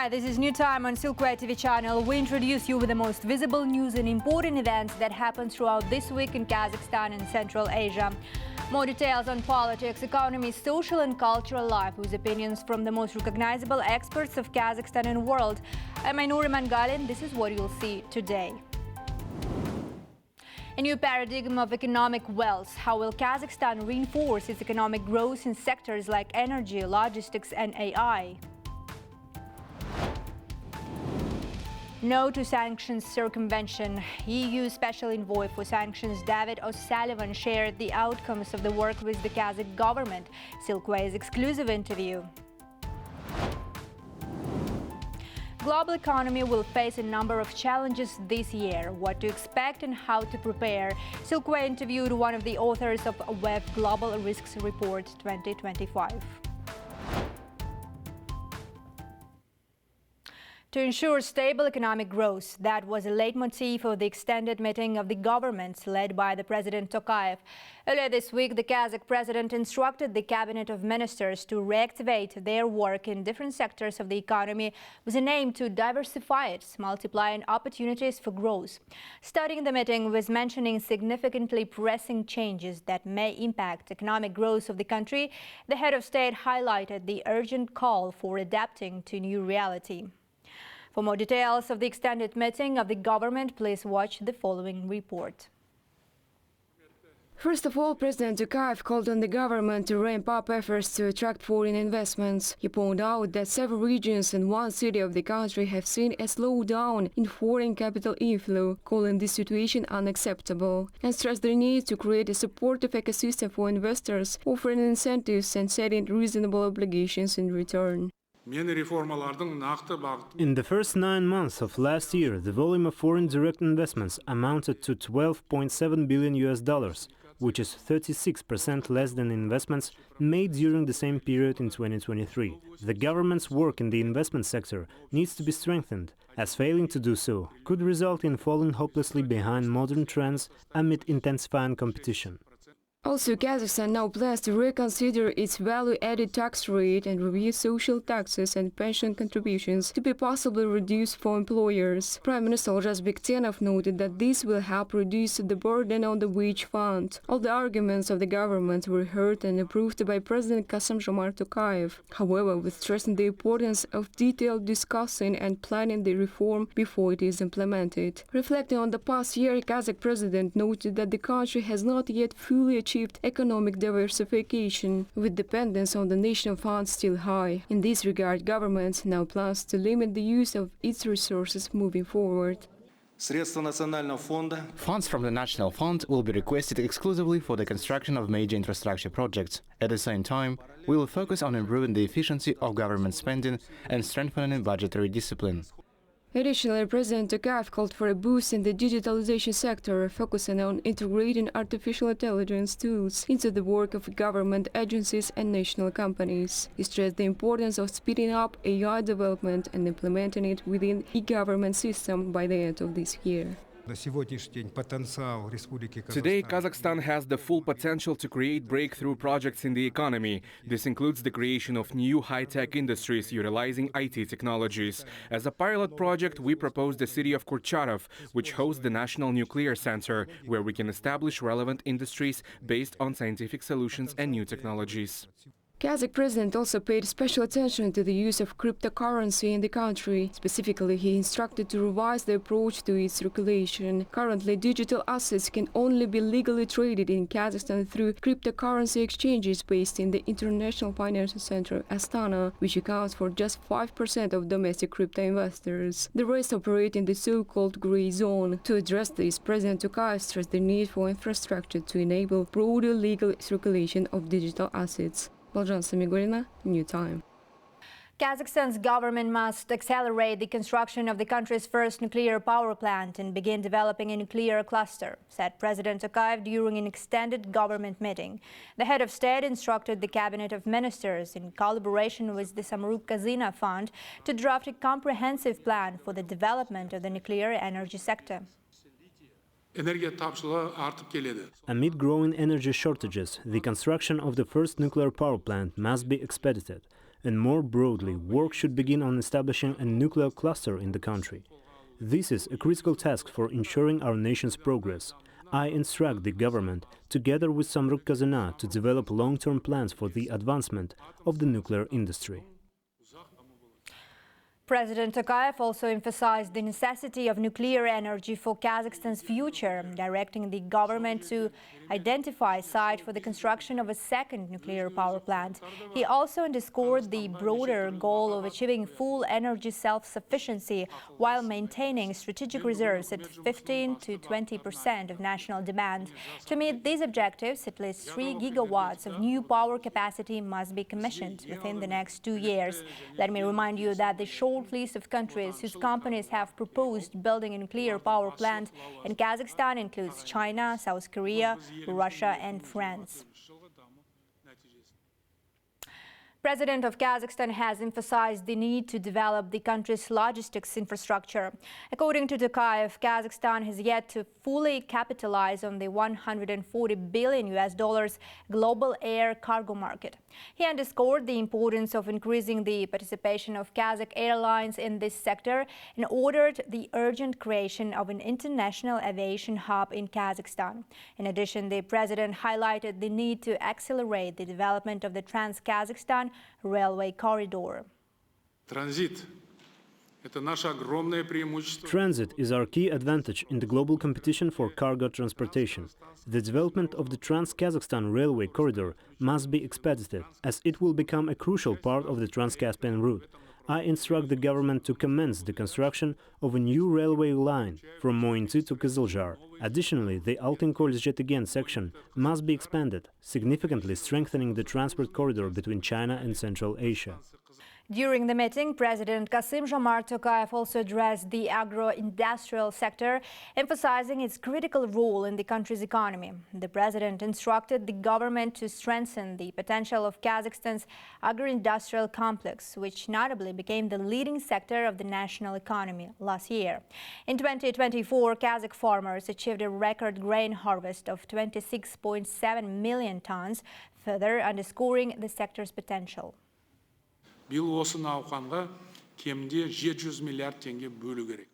Hi, this is New Time on Silkway TV channel. We introduce you with the most visible news and important events that happened throughout this week in Kazakhstan and Central Asia. More details on politics, economy, social and cultural life with opinions from the most recognizable experts of Kazakhstan and world. I'm Ainur Mangalin. This is what you'll see today. A new paradigm of economic wealth. How will Kazakhstan reinforce its economic growth in sectors like energy, logistics and AI? No to sanctions circumvention. EU Special Envoy for Sanctions David O'Sullivan shared the outcomes of the work with the Kazakh government. Silkway's exclusive interview. Global economy will face a number of challenges this year. What to expect and how to prepare. Silkway interviewed one of the authors of WEF Global Risks Report 2025. To ensure stable economic growth, that was a leitmotif of the extended meeting of the governments led by the President Tokayev. Earlier this week, the Kazakh president instructed the cabinet of ministers to reactivate their work in different sectors of the economy with an aim to diversify it, multiplying opportunities for growth. Starting the meeting with mentioning significantly pressing changes that may impact economic growth of the country, the head of state highlighted the urgent call for adapting to new reality. For more details of the extended meeting of the government, please watch the following report. First of all, President Tokayev called on the government to ramp up efforts to attract foreign investments. He pointed out that several regions and one city of the country have seen a slowdown in foreign capital inflow, calling this situation unacceptable, and stressed the need to create a supportive ecosystem for investors, offering incentives and setting reasonable obligations in return. In the first 9 months of last year, the volume of foreign direct investments amounted to $12.7 billion, which is 36% less than investments made during the same period in 2023. The government's work in the investment sector needs to be strengthened, as failing to do so could result in falling hopelessly behind modern trends amid intensifying competition. Also, Kazakhstan now plans to reconsider its value-added tax rate and review social taxes and pension contributions to be possibly reduced for employers. Prime Minister Bektenov noted that this will help reduce the burden on the wage fund. All the arguments of the government were heard and approved by President Kassym-Jomart Tokayev, however, with stressing the importance of detailed discussing and planning the reform before it is implemented. Reflecting on the past year, Kazakh president noted that the country has not yet fully achieved economic diversification, with dependence on the national funds still high. In this regard, government now plans to limit the use of its resources moving forward. Funds from the National Fund will be requested exclusively for the construction of major infrastructure projects. At the same time, we will focus on improving the efficiency of government spending and strengthening budgetary discipline. Additionally, President Tokayev called for a boost in the digitalization sector, focusing on integrating artificial intelligence tools into the work of government agencies and national companies. He stressed the importance of speeding up AI development and implementing it within the e-government system by the end of this year. Today, Kazakhstan has the full potential to create breakthrough projects in the economy. This includes the creation of new high-tech industries utilizing IT technologies. As a pilot project, we proposed the city of Kurchatov, which hosts the National Nuclear Center, where we can establish relevant industries based on scientific solutions and new technologies. Kazakh president also paid special attention to the use of cryptocurrency in the country. Specifically, he instructed to revise the approach to its regulation. Currently, digital assets can only be legally traded in Kazakhstan through cryptocurrency exchanges based in the International Financial Center, Astana, which accounts for just 5% of domestic crypto investors. The rest operate in the so-called gray zone. To address this, President Tokayev stressed the need for infrastructure to enable broader legal circulation of digital assets. New Time. Kazakhstan's government must accelerate the construction of the country's first nuclear power plant and begin developing a nuclear cluster, said President Tokayev during an extended government meeting. The head of state instructed the cabinet of ministers, in collaboration with the Samruk-Kazyna Fund, to draft a comprehensive plan for the development of the nuclear energy sector. Amid growing energy shortages, the construction of the first nuclear power plant must be expedited. And more broadly, work should begin on establishing a nuclear cluster in the country. This is a critical task for ensuring our nation's progress. I instruct the government, together with Samruk Kazana, to develop long-term plans for the advancement of the nuclear industry. President Tokayev also emphasized the necessity of nuclear energy for Kazakhstan's future, directing the government to identify a site for the construction of a second nuclear power plant. He also underscored the broader goal of achieving full energy self-sufficiency while maintaining strategic reserves at 15 to 20% of national demand. To meet these objectives, at least 3 gigawatts of new power capacity must be commissioned within the next 2 years. Let me remind you that the short list of countries whose companies have proposed building a nuclear power plant in Kazakhstan includes China, South Korea, Russia and France. President of Kazakhstan has emphasized the need to develop the country's logistics infrastructure. According to Tokayev, Kazakhstan has yet to fully capitalize on the $140 billion global air cargo market. He underscored the importance of increasing the participation of Kazakh airlines in this sector and ordered the urgent creation of an international aviation hub in Kazakhstan. In addition, the president highlighted the need to accelerate the development of the Trans-Kazakhstan railway corridor. Transit is our key advantage in the global competition for cargo transportation. The development of the Trans-Kazakhstan railway corridor must be expedited, as it will become a crucial part of the Trans-Caspian route. I instruct the government to commence the construction of a new railway line from Mointy to Kızılcahr. Additionally, the Altınkoz-Jetegen section must be expanded, significantly strengthening the transport corridor between China and Central Asia. During the meeting, President Kassym-Jomart Tokayev also addressed the agro-industrial sector, emphasizing its critical role in the country's economy. The president instructed the government to strengthen the potential of Kazakhstan's agro-industrial complex, which notably became the leading sector of the national economy last year. In 2024, Kazakh farmers achieved a record grain harvest of 26.7 million tons, further underscoring the sector's potential.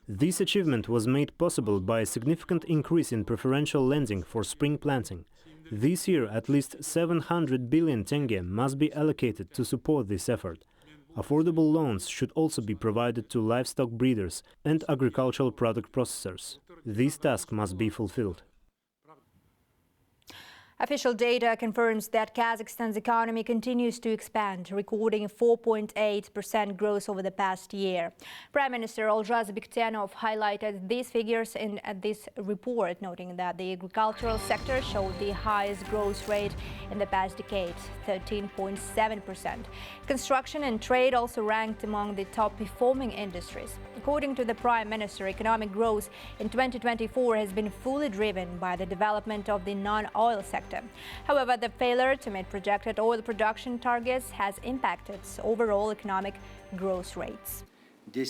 This achievement was made possible by a significant increase in preferential lending for spring planting. This year, at least 700 billion tenge must be allocated to support this effort. Affordable loans should also be provided to livestock breeders and agricultural product processors. This task must be fulfilled. Official data confirms that Kazakhstan's economy continues to expand, recording 4.8% growth over the past year. Prime Minister Olzhas Bektenov highlighted these figures in this report, noting that the agricultural sector showed the highest growth rate in the past decade, 13.7%. Construction and trade also ranked among the top-performing industries. According to the Prime Minister, economic growth in 2024 has been fully driven by the development of the non-oil sector. However, the failure to meet projected oil production targets has impacted overall economic growth rates. At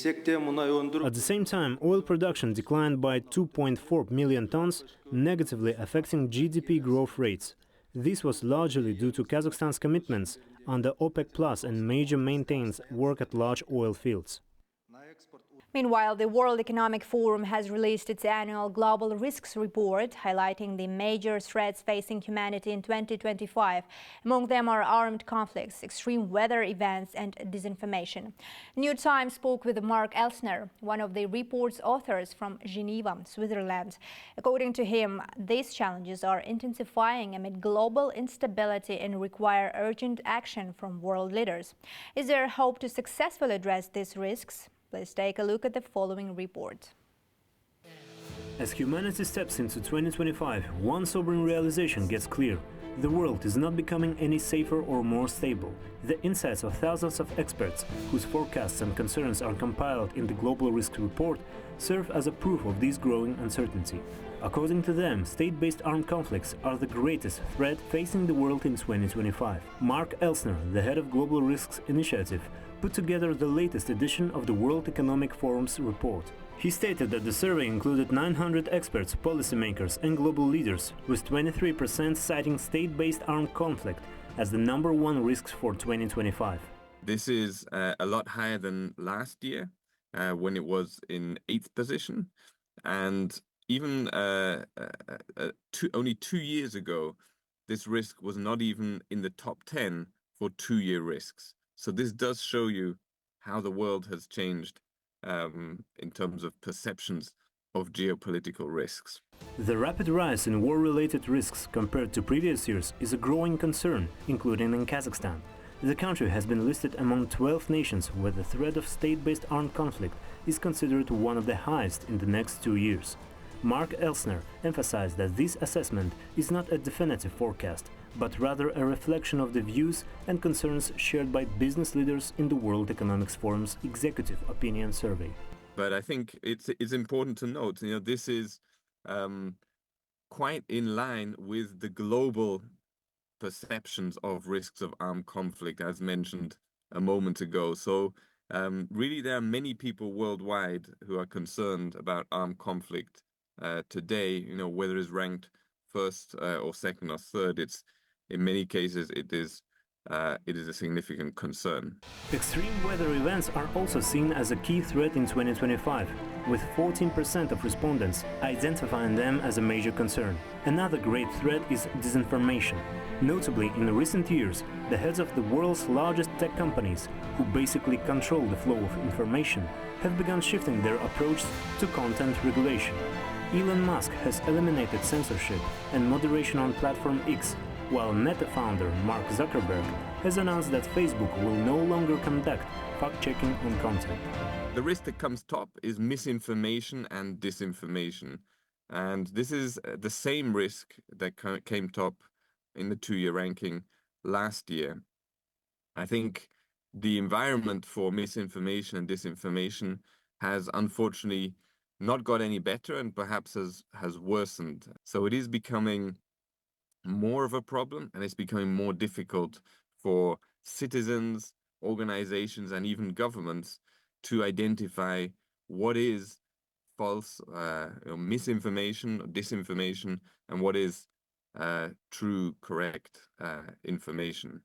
the same time, oil production declined by 2.4 million tons, negatively affecting GDP growth rates. This was largely due to Kazakhstan's commitments under OPEC+ and major maintenance work at large oil fields. Meanwhile, the World Economic Forum has released its annual Global Risks Report, highlighting the major threats facing humanity in 2025. Among them are armed conflicts, extreme weather events and disinformation. New Times spoke with Mark Elsner, one of the report's authors from Geneva, Switzerland. According to him, these challenges are intensifying amid global instability and require urgent action from world leaders. Is there hope to successfully address these risks? Let's take a look at the following report. As humanity steps into 2025, one sobering realization gets clear. The world is not becoming any safer or more stable. The insights of thousands of experts, whose forecasts and concerns are compiled in the Global Risk Report, serve as a proof of this growing uncertainty. According to them, state-based armed conflicts are the greatest threat facing the world in 2025. Mark Elsner, the head of Global Risks Initiative, put together the latest edition of the World Economic Forum's report. He stated that the survey included 900 experts, policymakers and global leaders, with 23% citing state-based armed conflict as the #1 risk for 2025. This is a lot higher than last year, when it was in 8th position. And even only 2 years ago, this risk was not even in the top 10 for 2-year risks. So this does show you how the world has changed in terms of perceptions of geopolitical risks. The rapid rise in war-related risks compared to previous years is a growing concern, including in Kazakhstan. The country has been listed among 12 nations where the threat of state-based armed conflict is considered one of the highest in the next 2 years. Mark Elsner emphasized that this assessment is not a definitive forecast, but rather a reflection of the views and concerns shared by business leaders in the World Economic Forum's Executive Opinion Survey. But I think it's important to note, this is quite in line with the global perceptions of risks of armed conflict, as mentioned a moment ago. So really, there are many people worldwide who are concerned about armed conflict today. Whether it's ranked first or second or third, in many cases it is a significant concern. Extreme weather events are also seen as a key threat in 2025, with 14% of respondents identifying them as a major concern. Another great threat is disinformation. Notably, in recent years, the heads of the world's largest tech companies, who basically control the flow of information, have begun shifting their approach to content regulation. Elon Musk has eliminated censorship and moderation on platform X, while Meta founder Mark Zuckerberg has announced that Facebook will no longer conduct fact-checking on content. The risk that comes top is misinformation and disinformation. And this is the same risk that came top in the 2-year ranking last year. I think the environment for misinformation and disinformation has unfortunately not got any better and perhaps has worsened. So it is becoming more of a problem, and it's becoming more difficult for citizens, organizations, and even governments to identify what is false misinformation or disinformation and what is true, correct information.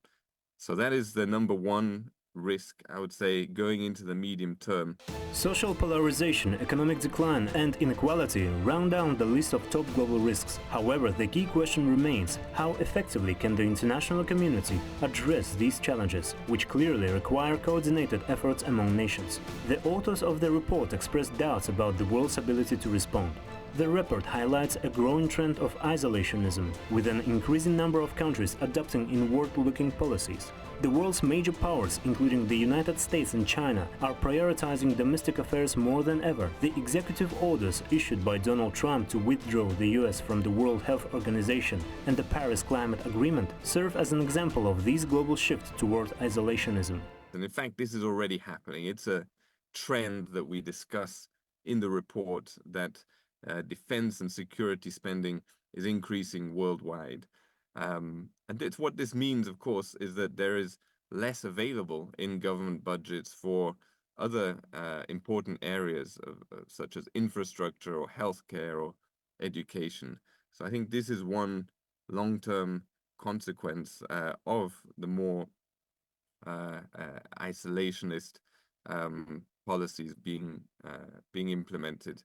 So that is the number one risk, I would say, going into the medium term. Social polarization, economic decline and inequality round down the list of top global risks. However, the key question remains, how effectively can the international community address these challenges, which clearly require coordinated efforts among nations? The authors of the report expressed doubts about the world's ability to respond. The report highlights a growing trend of isolationism, with an increasing number of countries adopting inward-looking policies. The world's major powers, including the United States and China, are prioritizing domestic affairs more than ever. The executive orders issued by Donald Trump to withdraw the US from the World Health Organization and the Paris Climate Agreement serve as an example of this global shift toward isolationism. And in fact, this is already happening. It's a trend that we discuss in the report, that defense and security spending is increasing worldwide. And what this means, of course, is that there is less available in government budgets for other important areas such as infrastructure or healthcare or education. So I think this is one long-term consequence of the more isolationist policies being implemented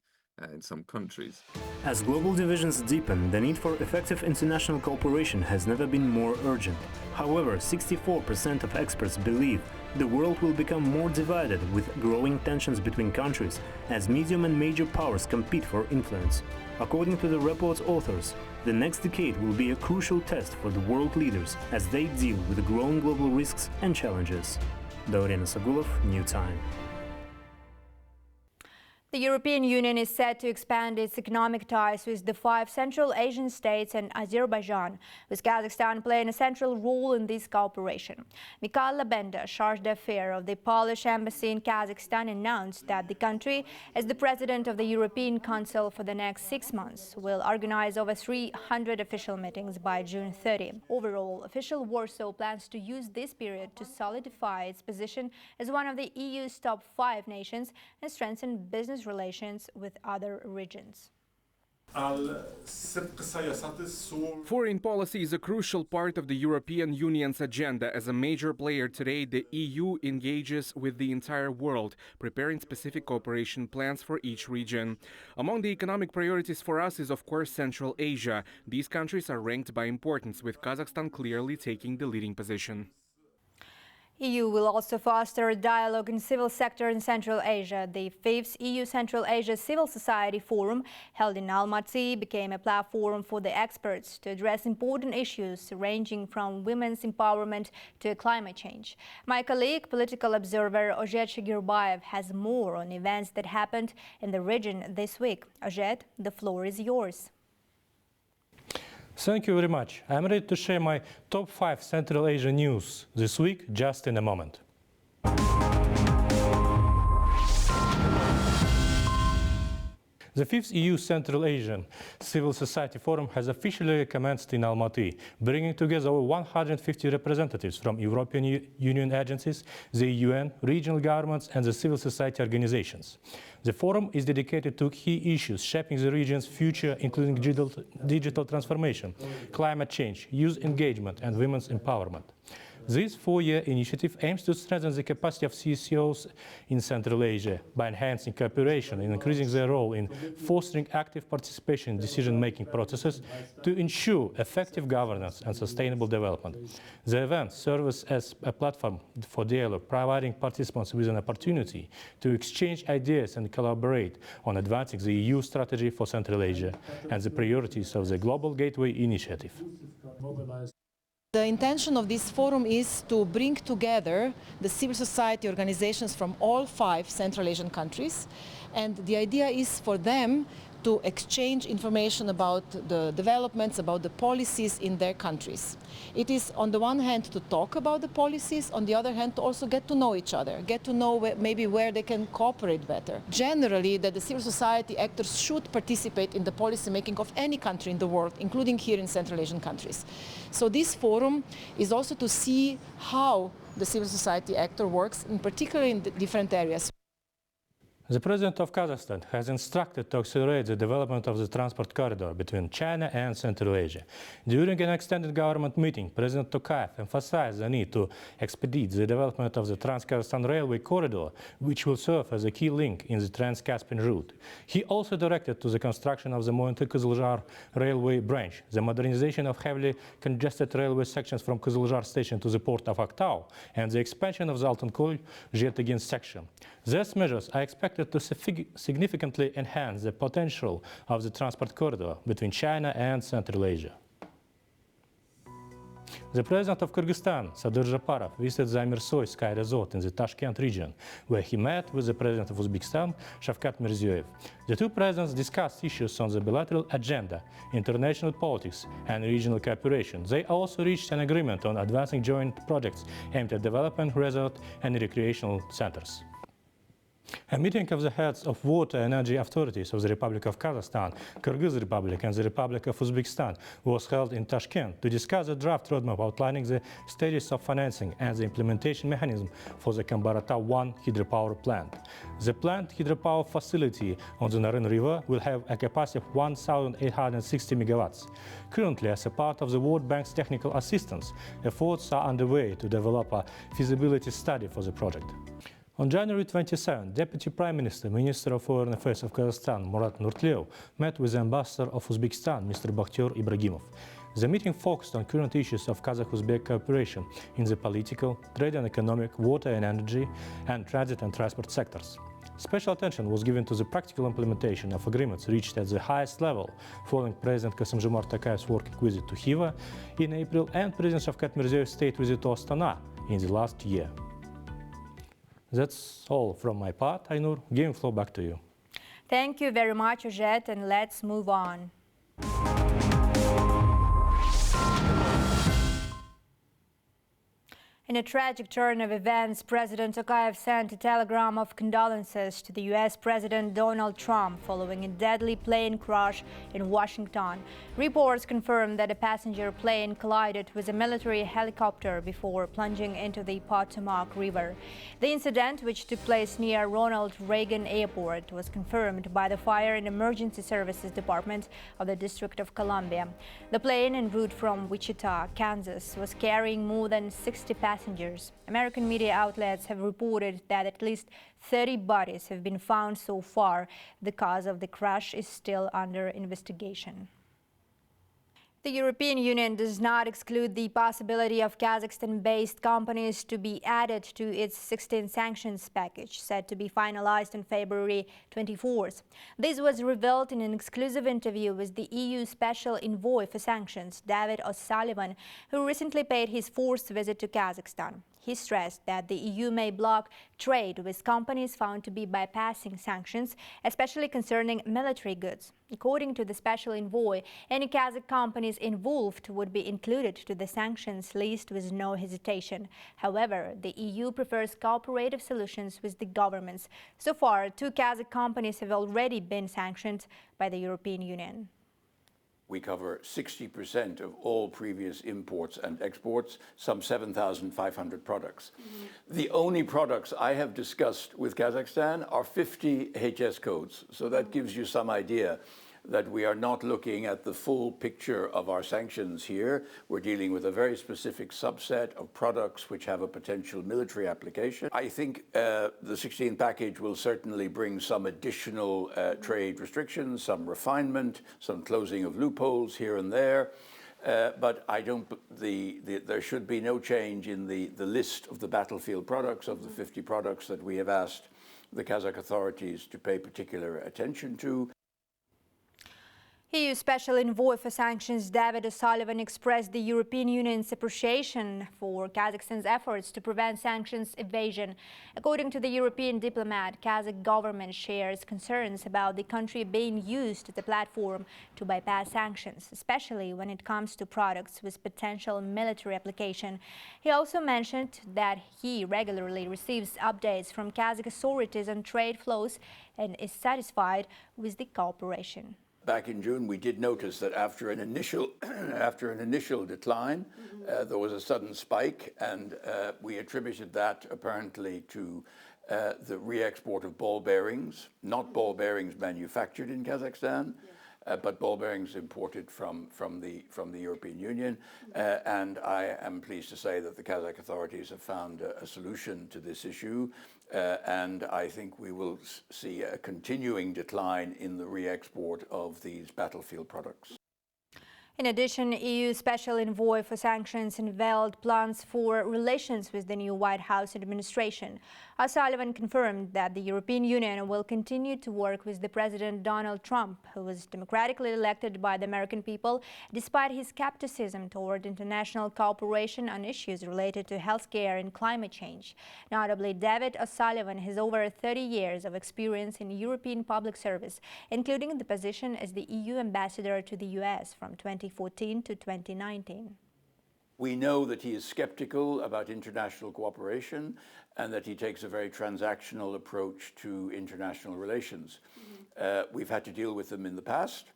in some countries. As global divisions deepen, the need for effective international cooperation has never been more urgent. However, 64% of experts believe the world will become more divided, with growing tensions between countries as medium and major powers compete for influence. According to the report's authors, the next decade will be a crucial test for the world leaders as they deal with the growing global risks and challenges. Daurena Sagulov, New Time. The European Union is set to expand its economic ties with the 5 Central Asian states and Azerbaijan, with Kazakhstan playing a central role in this cooperation. Mikhail Labenda, charge d'affaires of the Polish embassy in Kazakhstan, announced that the country, as the president of the European Council for the next 6 months, will organize over 300 official meetings by June 30. Overall, official Warsaw plans to use this period to solidify its position as one of the EU's top 5 nations and strengthen business relations with other regions. Foreign policy is a crucial part of the European Union's agenda. As a major player today, the EU engages with the entire world, preparing specific cooperation plans for each region. Among the economic priorities for us is, of course, Central Asia. These countries are ranked by importance, with Kazakhstan clearly taking the leading position. EU will also foster a dialogue in civil sector in Central Asia. The 5th EU Central Asia Civil Society Forum, held in Almaty, became a platform for the experts to address important issues ranging from women's empowerment to climate change. My colleague, political observer Ozhet Shagirbayev, has more on events that happened in the region this week. Ozhet, the floor is yours. Thank you very much. I'm ready to share my top 5 Central Asia news this week, just in a moment. The 5th EU Central Asian Civil Society Forum has officially commenced in Almaty, bringing together over 150 representatives from European Union agencies, the UN, regional governments, and the civil society organizations. The forum is dedicated to key issues shaping the region's future, including digital transformation, climate change, youth engagement, and women's empowerment. This 4-year initiative aims to strengthen the capacity of CSOs in Central Asia by enhancing cooperation and increasing their role in fostering active participation in decision-making processes to ensure effective governance and sustainable development. The event serves as a platform for dialogue, providing participants with an opportunity to exchange ideas and collaborate on advancing the EU strategy for Central Asia and the priorities of the Global Gateway Initiative. The intention of this forum is to bring together the civil society organizations from all 5 Central Asian countries, and the idea is for them to exchange information about the developments, about the policies in their countries. It is on the one hand to talk about the policies, on the other hand to also get to know each other, get to know maybe where they can cooperate better. Generally, that the civil society actors should participate in the policy making of any country in the world, including here in Central Asian countries. So this forum is also to see how the civil society actor works, in particular in the different areas. The President of Kazakhstan has instructed to accelerate the development of the transport corridor between China and Central Asia. During an extended government meeting, President Tokayev emphasized the need to expedite the development of the Trans-Kazakhstan railway corridor, which will serve as a key link in the Trans-Caspian route. He also directed to the construction of the Moynty-Kızılzar railway branch, the modernization of heavily congested railway sections from Kızılzar station to the port of Aktau, and the expansion of the Altınkol-Zhetegin section. These measures are expected to significantly enhance the potential of the transport corridor between China and Central Asia. The President of Kyrgyzstan, Sadyr Japarov, visited the Amirsoy Sky Resort in the Tashkent region, where he met with the President of Uzbekistan, Shavkat Mirziyoyev. The two presidents discussed issues on the bilateral agenda, international politics, and regional cooperation. They also reached an agreement on advancing joint projects aimed at developing resort and recreational centers. A meeting of the heads of water and energy authorities of the Republic of Kazakhstan, Kyrgyz Republic, and the Republic of Uzbekistan was held in Tashkent to discuss the draft roadmap outlining the stages of financing and the implementation mechanism for the Kambarata 1 hydropower plant. The plant hydropower facility on the Naren River will have a capacity of 1,860 megawatts. Currently, as a part of the World Bank's technical assistance, efforts are underway to develop a feasibility study for the project. On January 27, Deputy Prime Minister, Minister of Foreign Affairs of Kazakhstan, Murat Nurtlev, met with the Ambassador of Uzbekistan, Mr. Bakhtiyor Ibragimov. The meeting focused on current issues of Kazakh-Uzbek cooperation in the political, trade and economic, water and energy, and transit and transport sectors. Special attention was given to the practical implementation of agreements reached at the highest level following President Kassym-Jomart Tokayev's working visit to Khiva in April and President Shavkat Mirziyoyev's state visit to Astana in the last year. That's all from my part, Aynur. Giving floor back to you. Thank you very much, Ozhet, and let's move on. In a tragic turn of events, President Tokayev sent a telegram of condolences to the U.S. President Donald Trump following a deadly plane crash in Washington. Reports confirm that a passenger plane collided with a military helicopter before plunging into the Potomac River. The incident, which took place near Ronald Reagan Airport, was confirmed by the Fire and Emergency Services Department of the District of Columbia. The plane, en route from Wichita, Kansas, was carrying more than 60 passengers. American media outlets have reported that at least 30 bodies have been found so far. The cause of the crash is still under investigation. The European Union does not exclude the possibility of Kazakhstan-based companies to be added to its 16 sanctions package, set to be finalized on February 24th. This was revealed in an exclusive interview with the EU Special Envoy for Sanctions, David O'Sullivan, who recently paid his fourth visit to Kazakhstan. He stressed that the EU may block trade with companies found to be bypassing sanctions, especially concerning military goods. According to the Special Envoy, any Kazakh companies involved would be included to the sanctions list with no hesitation. However, the EU prefers cooperative solutions with the governments. So far, 2 Kazakh companies have already been sanctioned by the European Union. We cover 60% of all previous imports and exports, some 7,500 products. The only products I have discussed with Kazakhstan are 50 HS codes. So that gives you some idea that we are not looking at the full picture of our sanctions here. We're dealing with a very specific subset of products which have a potential military application. I think the 16th package will certainly bring some additional trade restrictions, some refinement, some closing of loopholes here and there. But I don't. There should be no change in the list of the battlefield products, of the 50 products that we have asked the Kazakh authorities to pay particular attention to. EU Special Envoy for Sanctions David O'Sullivan expressed the European Union's appreciation for Kazakhstan's efforts to prevent sanctions evasion. According to the European diplomat, Kazakh government shares concerns about the country being used as a platform to bypass sanctions, especially when it comes to products with potential military application. He also mentioned that he regularly receives updates from Kazakh authorities on trade flows and is satisfied with the cooperation. Back in June, we did notice that after an initial decline, there was a sudden spike, and we attributed that apparently to the re-export of ball bearings, not ball bearings manufactured in Kazakhstan, but ball bearings imported from the European Union. And I am pleased to say that the Kazakh authorities have found a solution to this issue. And I think we will see a continuing decline in the re-export of these battlefield products. In addition, EU Special Envoy for Sanctions unveiled plans for relations with the new White House administration. O'Sullivan confirmed that the European Union will continue to work with the President Donald Trump, who was democratically elected by the American people, despite his skepticism toward international cooperation on issues related to healthcare and climate change. Notably, David O'Sullivan has over 30 years of experience in European public service, including the position as the EU ambassador to the US from 2014 to 2019. We know that he is skeptical about international cooperation and that he takes a very transactional approach to international relations. We've had to deal with them in the past.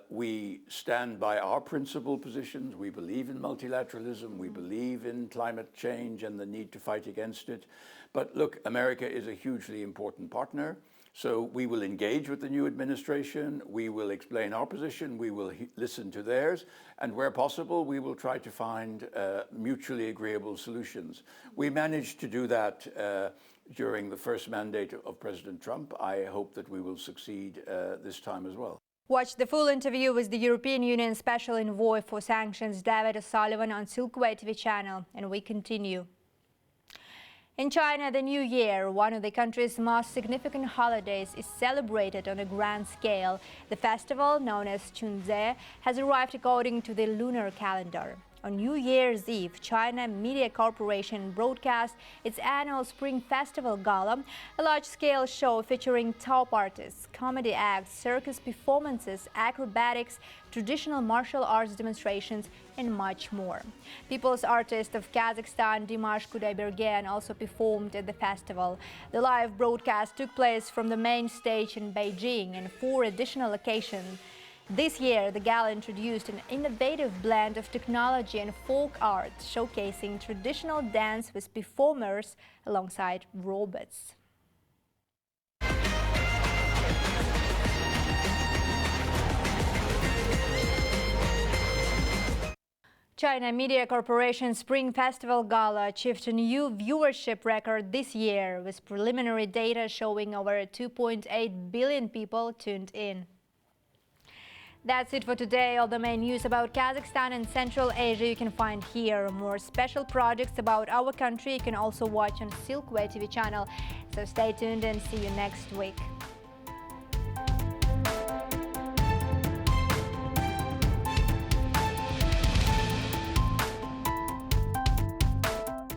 We stand by our principal positions. We believe in multilateralism. We believe in climate change and the need to fight against it. But look, America is a hugely important partner. So we will engage with the new administration, we will explain our position, we will listen to theirs, and where possible, we will try to find mutually agreeable solutions. We managed to do that during the first mandate of President Trump. I hope that we will succeed this time as well. Watch the full interview with the European Union Special Envoy for Sanctions, David O'Sullivan, on Silkway TV channel, and we continue. In China, the New Year, one of the country's most significant holidays, is celebrated on a grand scale. The festival, known as Chunze, has arrived according to the lunar calendar. On New Year's Eve, China Media Corporation broadcast its annual Spring Festival Gala, a large-scale show featuring top artists, comedy acts, circus performances, acrobatics, traditional martial arts demonstrations, and much more. People's artist of Kazakhstan, Dimash Kudaibergen, also performed at the festival. The live broadcast took place from the main stage in Beijing and 4 additional locations. This year, the gala introduced an innovative blend of technology and folk art, showcasing traditional dance with performers alongside robots. China Media Corporation Spring Festival Gala achieved a new viewership record this year, with preliminary data showing over 2.8 billion people tuned in. That's it for today. All the main news about Kazakhstan and Central Asia you can find here. More special projects about our country you can also watch on Silkway TV channel. So stay tuned and see you next week.